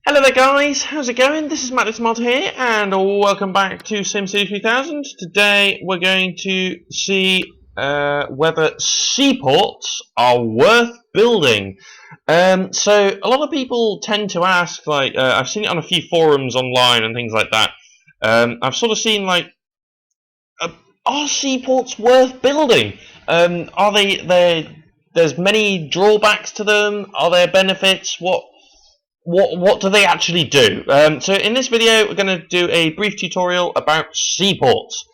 Hello there guys, how's it going? This is Matt here and welcome back to SimCity 3000. Today we're going to see whether seaports are worth building. So a lot of people tend to ask, I've seen it on a few forums online and things like that. I've sort of seen are seaports worth building? Are there's many drawbacks to them? Are there benefits? What do they actually do? So in this video, we're going to do a brief tutorial about seaports.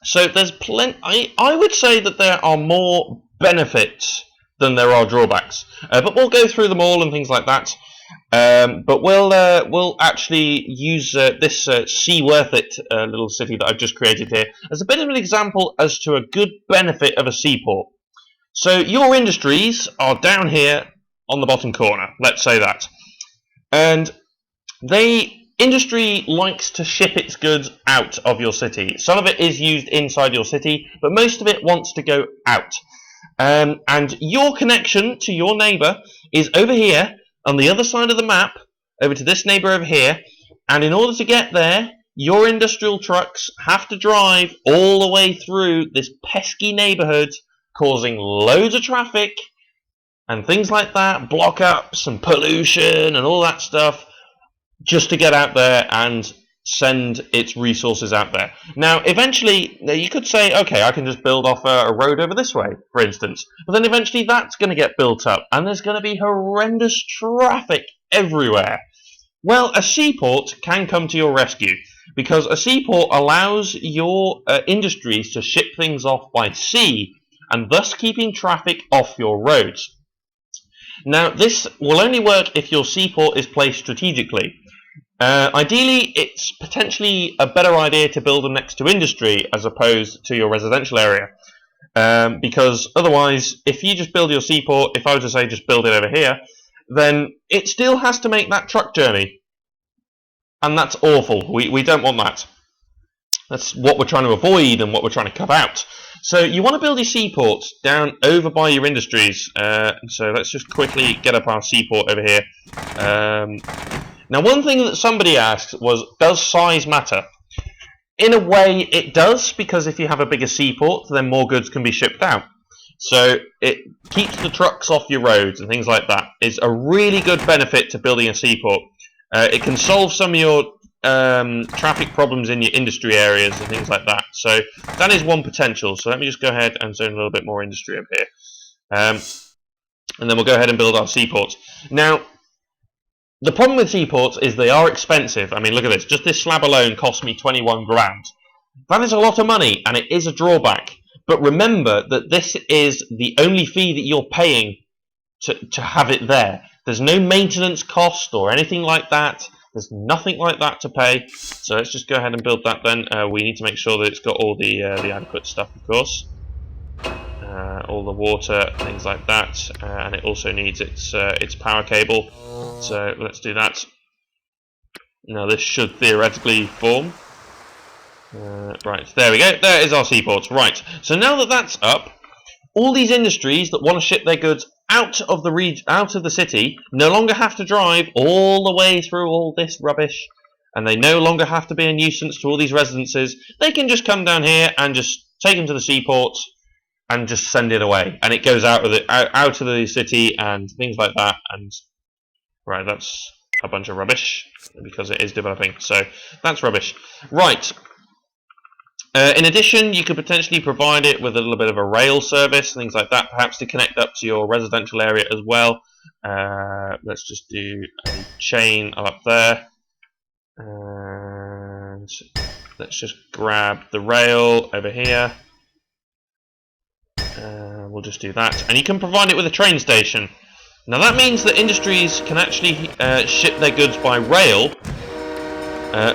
So there's plenty. I would say that there are more benefits than there are drawbacks, but we'll go through them all and things like that. But we'll actually use this Worth It little city that I've just created here as a bit of an example as to a good benefit of a seaport. So your industries are down here on the bottom corner, let's say that. And industry likes to ship its goods out of your city. Some of it is used inside your city, but most of it wants to go out. And your connection to your neighbour is over here, on the other side of the map, over to this neighbour over here. And in order to get there, your industrial trucks have to drive all the way through this pesky neighbourhood, causing loads of traffic and things like that, block-ups and pollution and all that stuff, just to get out there and send its resources out there. Now, eventually, you could say, okay, I can just build off a road over this way, for instance. But then eventually that's going to get built up, and there's going to be horrendous traffic everywhere. Well, a seaport can come to your rescue, because a seaport allows your industries to ship things off by sea, and thus keeping traffic off your roads. Now, this will only work if your seaport is placed strategically. Ideally, it's potentially a better idea to build them next to industry as opposed to your residential area. Because otherwise, if you just build your seaport, if I was to say just build it over here, then it still has to make that truck journey. And that's awful. We don't want that. That's what we're trying to avoid and what we're trying to cut out. So you want to build your seaports down over by your industries. So let's just quickly get up our seaport over here. Now, one thing that somebody asked was, does size matter? In a way, it does, because if you have a bigger seaport, then more goods can be shipped out. So it keeps the trucks off your roads and things like that. It's a really good benefit to building a seaport. It can solve some of your traffic problems in your industry areas and things like that. So that is one potential. So let me just go ahead and zone a little bit more industry up here. And then we'll go ahead and build our seaports. Now, the problem with seaports is they are expensive. I mean, look at this. Just this slab alone cost me 21 grand. That is a lot of money, and it is a drawback. But remember that this is the only fee that you're paying to have it there. There's no maintenance cost or anything like that. There's nothing like that to pay. So let's just go ahead and build that then. We need to make sure that it's got all the adequate stuff, of course. All the water, things like that. And it also needs its power cable. So let's do that. Now this should theoretically form. Right, there we go. There is our seaports. Right, so now that that's up, all these industries that want to ship their goods out of the city no longer have to drive all the way through all this rubbish, and they no longer have to be a nuisance to all these residences. They can just come down here and just take them to the seaports and just send it away, and it goes out of the city and things like that. And right, that's a bunch of rubbish because it is developing, so that's rubbish. Right. In addition, you could potentially provide it with a little bit of a rail service, things like that, perhaps to connect up to your residential area as well. Let's just do a chain up there. And let's just grab the rail over here. We'll just do that. And you can provide it with a train station. Now that means that industries can actually ship their goods by rail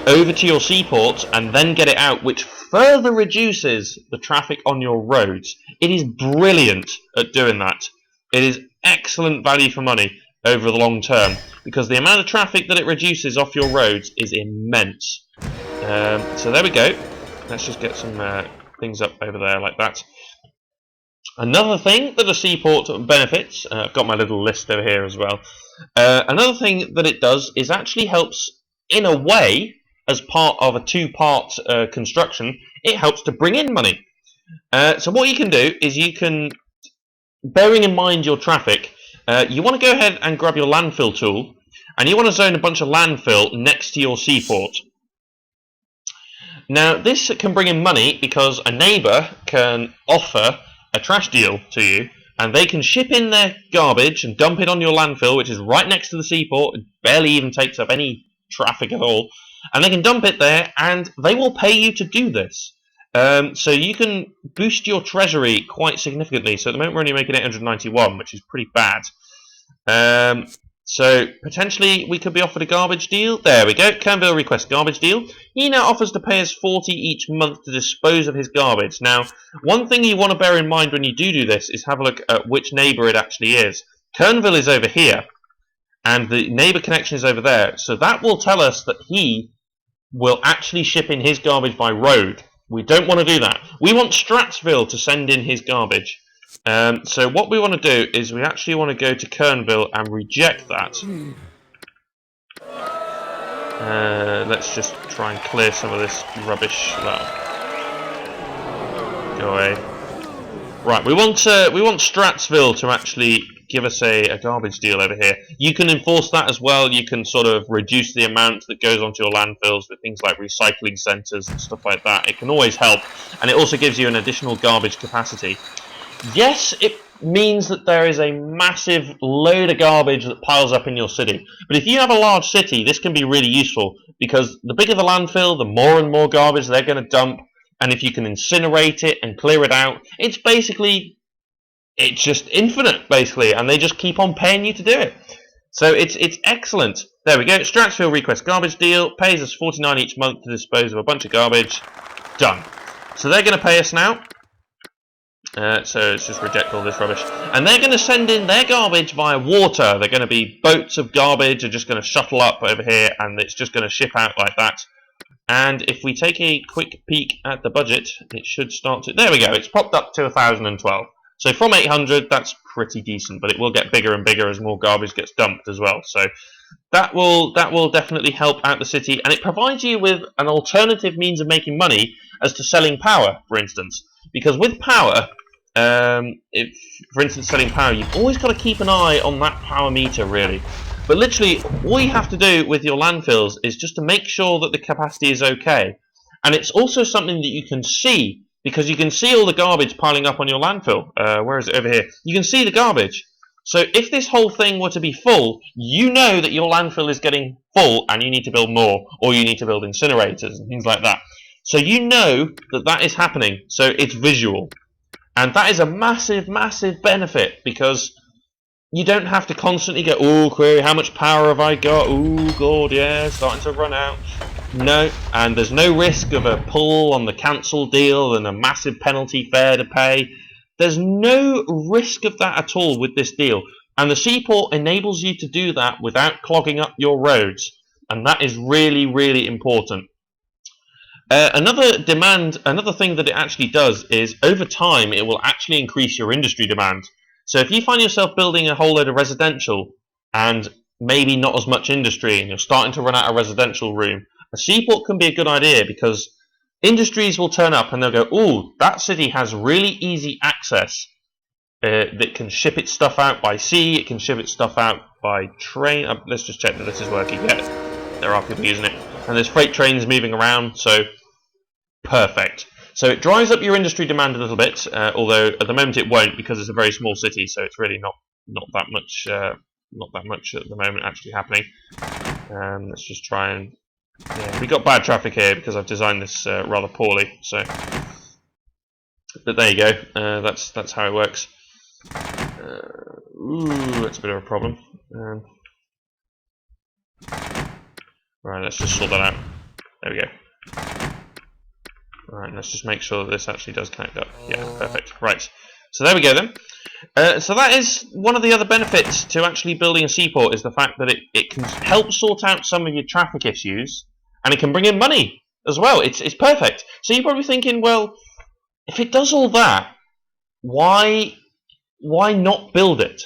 over to your seaports and then get it out, which further reduces the traffic on your roads. It is brilliant at doing that. It is excellent value for money over the long term, because the amount of traffic that it reduces off your roads is immense. So there we go. Let's just get some things up over there like that. Another thing that a seaport benefits, I've got my little list over here as well. Another thing that it does is actually helps, in a way, as part of a two-part construction, it helps to bring in money. So what you can do is you can, bearing in mind your traffic, you want to go ahead and grab your landfill tool, and you want to zone a bunch of landfill next to your seaport. Now, this can bring in money because a neighbour can offer a trash deal to you, and they can ship in their garbage and dump it on your landfill, which is right next to the seaport. It barely even takes up any traffic at all. And they can dump it there, and they will pay you to do this. So you can boost your treasury quite significantly. So at the moment we're only making 891, which is pretty bad. So potentially we could be offered a garbage deal. There we go. Kernville requests garbage deal. He now offers to pay us 40 each month to dispose of his garbage. Now, one thing you want to bear in mind when you do this is have a look at which neighbour it actually is. Kernville is over here, and the neighbour connection is over there. So that will tell us that he will actually ship in his garbage by road. We don't want to do that. We want Stratsville to send in his garbage. So what we want to do is we actually want to go to Kernville and reject that. Let's just try and clear some of this rubbish. Well, go away. Right, we want Stratsville to actually give us a garbage deal over here. You can enforce that as well. You can sort of reduce the amount that goes onto your landfills with things like recycling centres and stuff like that. It can always help, and it also gives you an additional garbage capacity. Yes, it means that there is a massive load of garbage that piles up in your city. But if you have a large city, this can be really useful, because the bigger the landfill, the more and more garbage they're going to dump. And if you can incinerate it and clear it out, it's just infinite, basically, and they just keep on paying you to do it. So it's excellent. There we go. Stratsville requests garbage deal, pays us 49 each month to dispose of a bunch of garbage. Done. So they're going to pay us now. So let's just reject all this rubbish. And they're going to send in their garbage via water. They're going to be boats of garbage are just going to shuttle up over here, and it's just going to ship out like that. And if we take a quick peek at the budget, it should start to... There we go. It's popped up to 1,012. So from 800, that's pretty decent, but it will get bigger and bigger as more garbage gets dumped as well. So that will definitely help out the city, and it provides you with an alternative means of making money as to selling power, for instance. Because with power, if, for instance, selling power, you've always got to keep an eye on that power meter, really. But literally, all you have to do with your landfills is just to make sure that the capacity is okay. And it's also something that you can see, because you can see all the garbage piling up on your landfill. Where is it? Over here. You can see the garbage. So if this whole thing were to be full, you know that your landfill is getting full and you need to build more, or you need to build incinerators and things like that. So you know that that is happening. So it's visual. And that is a massive, massive benefit, because you don't have to constantly go, oh, query, how much power have I got? Oh, God, yeah, starting to run out. No, and there's no risk of a pull on the cancel deal and a massive penalty fare to pay. There's no risk of that at all with this deal. And the Seaport enables you to do that without clogging up your roads. And that is really, really important. Another thing that it actually does is, over time, it will actually increase your industry demand. So if you find yourself building a whole load of residential and maybe not as much industry, and you're starting to run out of residential room, a seaport can be a good idea, because industries will turn up and they'll go, oh, that city has really easy access. That can ship its stuff out by sea, it can ship its stuff out by train. Let's just check that this is working. Yeah, there are people using it. And there's freight trains moving around, so perfect. So it drives up your industry demand a little bit, although at the moment it won't, because it's a very small city, so it's really not that much at the moment actually happening. Let's just try and... Yeah, we got bad traffic here because I've designed this rather poorly. So, but there you go. That's how it works. Ooh, that's a bit of a problem. Right, let's just sort that out. There we go. Right, let's just make sure that this actually does connect up. Yeah, perfect. Right, so there we go then. So that is one of the other benefits to actually building a seaport, is the fact that it can help sort out some of your traffic issues, and it can bring in money as well. It's perfect. So you're probably thinking, well, if it does all that, why not build it?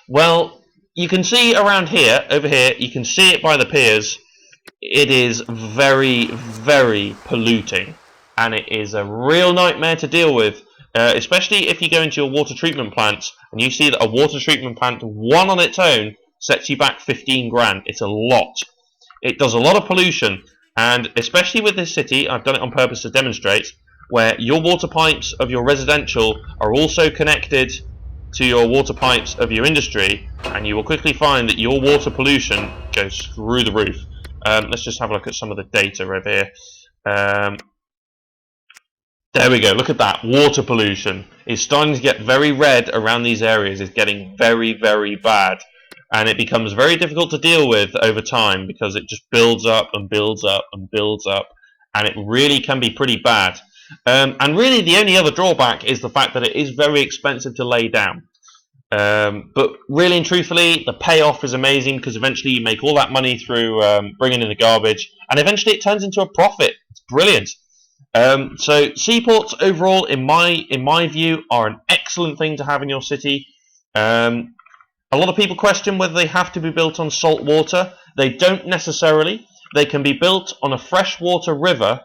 Well, you can see around here, over here, you can see it by the piers. It is very, very polluting, and it is a real nightmare to deal with, especially if you go into your water treatment plants and you see that a water treatment plant, one on its own, sets you back 15 grand. It's a lot. It does a lot of pollution, and especially with this city, I've done it on purpose to demonstrate, where your water pipes of your residential are also connected to your water pipes of your industry, and you will quickly find that your water pollution goes through the roof. Let's just have a look at some of the data over here. There we go, look at that. Water pollution is starting to get very red around these areas. It's getting very, very bad. And it becomes very difficult to deal with over time because it just builds up and builds up and builds up. And it really can be pretty bad. And really the only other drawback is the fact that it is very expensive to lay down. But really and truthfully, the payoff is amazing because eventually you make all that money through bringing in the garbage, and eventually it turns into a profit. It's brilliant. So seaports overall, in my view, are an excellent thing to have in your city. A lot of people question whether they have to be built on salt water. They don't necessarily. They can be built on a freshwater river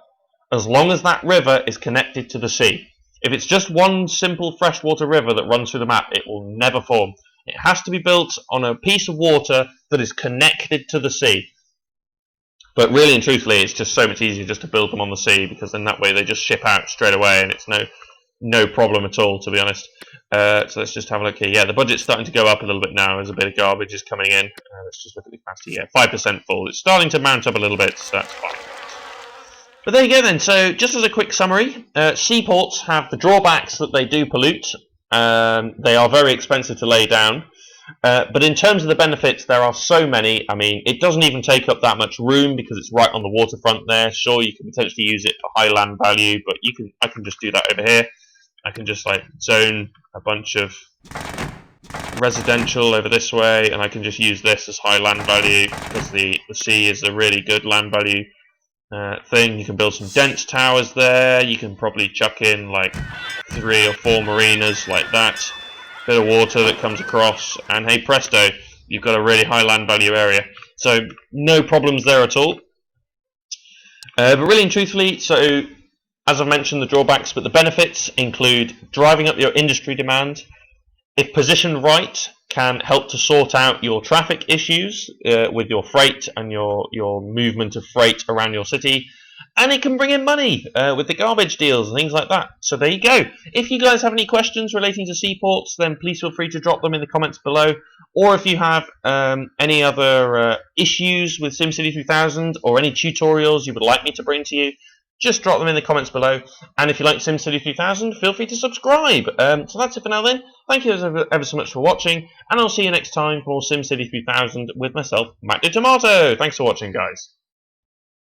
as long as that river is connected to the sea. If it's just one simple freshwater river that runs through the map, it will never form. It has to be built on a piece of water that is connected to the sea. But really and truthfully, it's just so much easier just to build them on the sea, because in that way they just ship out straight away, and it's no problem at all, to be honest. So let's just have a look here. Yeah, the budget's starting to go up a little bit now as a bit of garbage is coming in. Let's just look at the capacity. Yeah, 5% full. It's starting to mount up a little bit, so that's fine. But there you go then. So just as a quick summary, seaports have the drawbacks that they do pollute. They are very expensive to lay down. But in terms of the benefits, there are so many. I mean, it doesn't even take up that much room because it's right on the waterfront there. Sure, you can potentially use it for high land value, but I can just do that over here. I can just like zone a bunch of residential over this way, and I can just use this as high land value because the sea is a really good land value thing. You can build some dense towers there. You can probably chuck in like 3 or 4 marinas like that. Bit of water that comes across, and hey presto, you've got a really high land value area. So no problems there at all. But really and truthfully, so as I've mentioned, the drawbacks, but the benefits include driving up your industry demand. If positioned right, can help to sort out your traffic issues with your freight and your movement of freight around your city. And it can bring in money with the garbage deals and things like that. So there you go. If you guys have any questions relating to seaports, then please feel free to drop them in the comments below. Or if you have any other issues with SimCity 3000 or any tutorials you would like me to bring to you, just drop them in the comments below. And if you like SimCity 3000, feel free to subscribe. So that's it for now then. Thank you ever so much for watching, and I'll see you next time for more SimCity 3000 with myself, Matt the Tomato. Thanks for watching, guys.